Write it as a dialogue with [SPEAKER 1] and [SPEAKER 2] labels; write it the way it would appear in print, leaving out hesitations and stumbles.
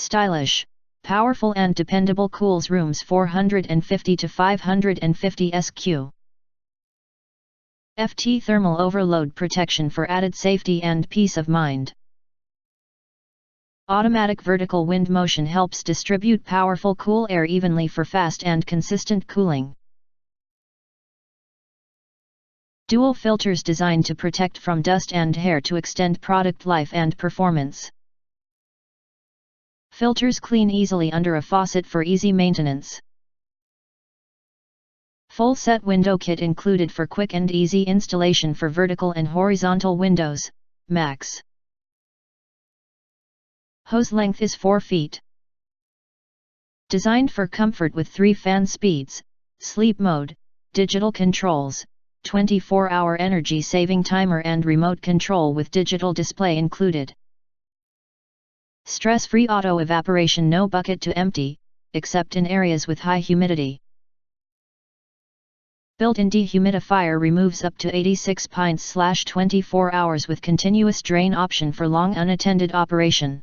[SPEAKER 1] Stylish, powerful and dependable, cools rooms 450 to 550 SQ. FT thermal overload protection for added safety and peace of mind. Automatic vertical wind motion helps distribute powerful cool air evenly for fast and consistent cooling. Dual filters designed to protect from dust and hair to extend product life and performance. Filters clean easily under a faucet for easy maintenance. Full set window kit included for quick and easy installation for vertical and horizontal windows, max. Hose length is 4 feet. Designed for comfort with 3 fan speeds, sleep mode, digital controls, 24-hour energy saving timer and remote control with digital display included. Stress-free auto evaporation, no bucket to empty, except in areas with high humidity. Built-in dehumidifier removes up to 86 pints/24 hours with continuous drain option for long unattended operation.